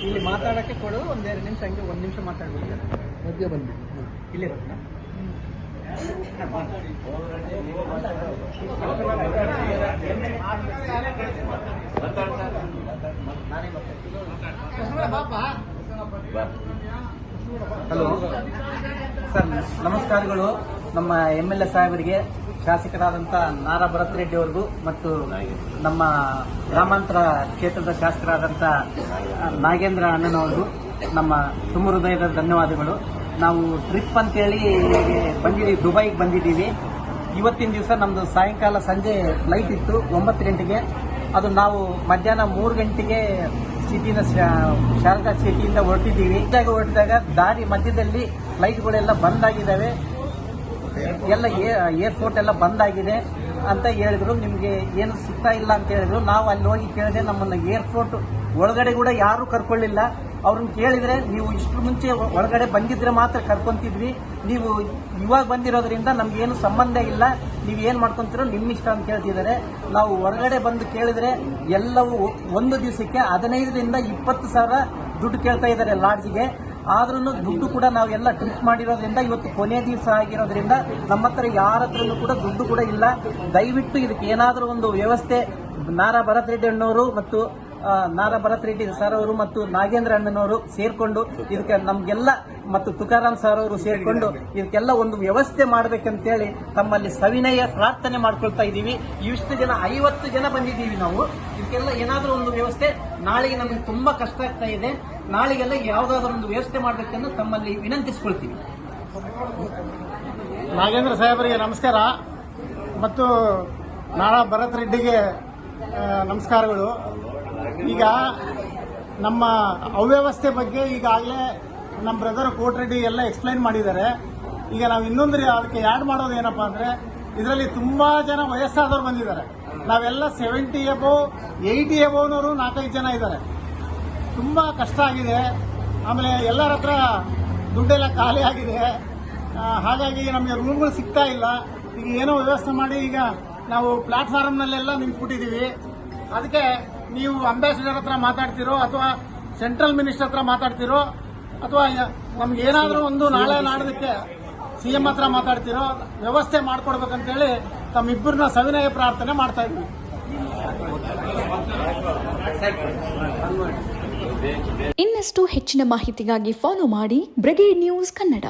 ಇಲ್ಲಿ ಮಾತಾಡಕ್ಕೆ ಕೊಡು, ಒಂದೆರಡು ನಿಮಿಷ ಹಂಗೆ ಒಂದು ನಿಮಿಷ ಮಾತಾಡ್ಬಿಡ್ತಾರೆ. ಮಧ್ಯ ಬಂದ್ಬಿಟ್ಟು ಇಲ್ಲೇ ಬರ್ತಾ ಹಲೋ ಸರ್, ನಮಸ್ಕಾರಗಳು. ನಮ್ಮ MLA ಸಾಹೇಬರಿಗೆ, ಶಾಸಕರಾದಂಥ ನಾರಾ ಭರತ್ ರೆಡ್ಡಿ ಅವ್ರಿಗೂ ಮತ್ತು ನಮ್ಮ ಗ್ರಾಮಾಂತರ ಕ್ಷೇತ್ರದ ಶಾಸಕರಾದಂಥ ನಾಗೇಂದ್ರ ಅಣ್ಣನವ್ರಿಗೂ ನಮ್ಮ ತುಂಬ ಹೃದಯದ ಧನ್ಯವಾದಗಳು. ನಾವು ಟ್ರಿಪ್ ಅಂತೇಳಿ ಬಂದಿದ್ದೀವಿ, ದುಬೈಗೆ ಬಂದಿದ್ದೀವಿ. ಇವತ್ತಿನ ದಿವಸ ನಮ್ಮದು ಸಾಯಂಕಾಲ ಸಂಜೆ ಫ್ಲೈಟ್ ಇತ್ತು 9 ಗಂಟೆಗೆ. ಅದು ನಾವು ಮಧ್ಯಾಹ್ನ 3 ಗಂಟೆಗೆ ಸಿಟಿನ ಶಾರದಾ ಸಿಟಿಯಿಂದ ಹೊರಟಿದಾಗ ದಾರಿ ಮಧ್ಯದಲ್ಲಿ ಫ್ಲೈಟ್ಗಳೆಲ್ಲ ಬಂದ್ ಆಗಿದ್ದಾವೆ, ಎಲ್ಲ ಏರ್ಪೋರ್ಟ್ ಎಲ್ಲ ಬಂದ್ ಆಗಿದೆ ಅಂತ ಹೇಳಿದ್ರು. ನಿಮಗೆ ಏನು ಸಿಗ್ತಾ ಇಲ್ಲ ಅಂತ ಹೇಳಿದ್ರು. ನಾವು ಅಲ್ಲಿ ಹೋಗಿ ಕೇಳಿದೆ, ನಮ್ಮನ್ನ ಏರ್ಪೋರ್ಟ್ ಒಳಗಡೆ ಕೂಡ ಯಾರು ಕರ್ಕೊಳ್ಳಿಲ್ಲ. ಅವ್ರನ್ನ ಕೇಳಿದ್ರೆ, ನೀವು ಇಷ್ಟು ಮುಂಚೆ ಒಳಗಡೆ ಬಂದಿದ್ರೆ ಮಾತ್ರ ಕರ್ಕೊಂತಿದ್ವಿ, ನೀವು ಇವಾಗ ಬಂದಿರೋದ್ರಿಂದ ನಮ್ಗೇನು ಸಂಬಂಧ ಇಲ್ಲ, ನೀವು ಏನ್ ಮಾಡ್ಕೊಂತೀರೋ ನಿಮ್ಮ ಇಷ್ಟ ಅಂತ ಕೇಳ್ತಿದ್ದಾರೆ. ನಾವು ಹೊರಗಡೆ ಬಂದು ಕೇಳಿದ್ರೆ ಎಲ್ಲವೂ ಒಂದು ದಿವಸಕ್ಕೆ 15ರಿಂದ 20 ಸಾವಿರ ದುಡ್ಡು ಕೇಳ್ತಾ ಇದ್ದಾರೆ ಲಾಡ್ಜ್ಗೆ. ಆದ್ರೂ ದುಡ್ಡು ಕೂಡ ನಾವೆಲ್ಲ ಟ್ರಿಪ್ ಮಾಡಿರೋದ್ರಿಂದ ಇವತ್ತು ಕೊನೆ ದಿವಸ ಆಗಿರೋದ್ರಿಂದ ನಮ್ಮ ಹತ್ರ ಯಾರ ಹತ್ರನೂ ಕೂಡ ದುಡ್ಡು ಕೂಡ ಇಲ್ಲ. ದಯವಿಟ್ಟು ಇದಕ್ಕೆ ಏನಾದರೂ ಒಂದು ವ್ಯವಸ್ಥೆ ನಾರಾ ಭರತ್ ರೆಡ್ಡಿ ಅಣ್ಣವರು ಮತ್ತು ನಾರಾ ಭರತ್ ರೆಡ್ಡಿ ಸರ್ ಅವರು ಮತ್ತು ನಾಗೇಂದ್ರ ಅಣ್ಣನವರು ಸೇರ್ಕೊಂಡು ಇದಕ್ಕೆ ನಮ್ಗೆಲ್ಲ ಮತ್ತು ತುಕಾರಾಮ್ ಸರ್ ಅವರು ಸೇರ್ಕೊಂಡು ಇದಕ್ಕೆಲ್ಲ ಒಂದು ವ್ಯವಸ್ಥೆ ಮಾಡಬೇಕಂತೇಳಿ ತಮ್ಮಲ್ಲಿ ಸವಿನಯ ಪ್ರಾರ್ಥನೆ ಮಾಡ್ಕೊಳ್ತಾ ಇದ್ದೀವಿ. ಇಷ್ಟು ಜನ 50 ಜನ ಬಂದಿದ್ದೀವಿ ನಾವು. ಇದಕ್ಕೆಲ್ಲ ಏನಾದರೂ ಒಂದು ವ್ಯವಸ್ಥೆ, ನಾಳೆಗೆ ನಮಗೆ ತುಂಬಾ ಕಷ್ಟ ಆಗ್ತಾ ಇದೆ, ನಾಳೆಗೆಲ್ಲ ಯಾವುದಾದ್ರೂ ಒಂದು ವ್ಯವಸ್ಥೆ ಮಾಡಬೇಕೆಂದು ತಮ್ಮಲ್ಲಿ ವಿನಂತಿಸಿಕೊಳ್ತೀವಿ. ನಾಗೇಂದ್ರ ಸಾಹೇಬರಿಗೆ ನಮಸ್ಕಾರ ಮತ್ತು ನಾರಾ ಭರತ್ ರೆಡ್ಡಿಗೆ ನಮಸ್ಕಾರಗಳು. ಈಗ ನಮ್ಮ ಅವ್ಯವಸ್ಥೆ ಬಗ್ಗೆ ಈಗಾಗಲೇ ನಮ್ಮ ಬ್ರದರ್ ಕೋಟ್ರೆಡ್ಡಿ ಎಲ್ಲ ಎಕ್ಸ್ಪ್ಲೈನ್ ಮಾಡಿದ್ದಾರೆ. ಈಗ ನಾವು ಇನ್ನೊಂದು ಅದಕ್ಕೆ ಆ್ಯಡ್ ಮಾಡೋದು ಏನಪ್ಪಾ ಅಂದ್ರೆ, ಇದರಲ್ಲಿ ತುಂಬಾ ಜನ ವಯಸ್ಸಾದವ್ರು ಬಂದಿದ್ದಾರೆ. ನಾವೆಲ್ಲ 70 ಎಬೋ 80 ಎಬೋನವರು 4-5 ಜನ ಇದ್ದಾರೆ. ತುಂಬಾ ಕಷ್ಟ ಆಗಿದೆ. ಆಮೇಲೆ ಎಲ್ಲರ ಹತ್ರ ದುಡ್ಡೆಲ್ಲ ಖಾಲಿ ಆಗಿದೆ. ಹಾಗಾಗಿ ನಮಗೆ ರೂಮ್ಗಳು ಸಿಗ್ತಾ ಇಲ್ಲ. ಈಗ ಏನೋ ವ್ಯವಸ್ಥೆ ಮಾಡಿ ಈಗ ನಾವು ಪ್ಲಾಟ್ಫಾರ್ಮ್ನಲ್ಲೆಲ್ಲ ನಿಂತ್ಬಿಟ್ಟಿದ್ದೀವಿ. ಅದಕ್ಕೆ ನೀವು ಅಂಬಾಸಿಡರ್ ಹತ್ರ ಮಾತಾಡ್ತಿರೋ ಅಥವಾ ಸೆಂಟ್ರಲ್ ಮಿನಿಸ್ಟರ್ ಹತ್ರ ಮಾತಾಡ್ತಿರೋ ಅಥವಾ ನಮ್ಗೆ ಏನಾದರೂ ಒಂದು ನಾಳೆ ನಾಡೋದಕ್ಕೆ CM ಹತ್ರ ಮಾತಾಡ್ತಿರೋ ವ್ಯವಸ್ಥೆ ಮಾಡ್ಕೊಡ್ಬೇಕಂತೇಳಿ ತಮ್ಮಿಬ್ಬರನ್ನ ಸವಿನಯ ಪ್ರಾರ್ಥನೆ ಮಾಡ್ತಾ ಇದ್ವಿ. ಇನ್ನಷ್ಟು ಹೆಚ್ಚಿನ ಮಾಹಿತಿಗಾಗಿ ಫಾಲೋ ಮಾಡಿ ಬ್ರಿಗೇಡ್ ನ್ಯೂಸ್ ಕನ್ನಡ.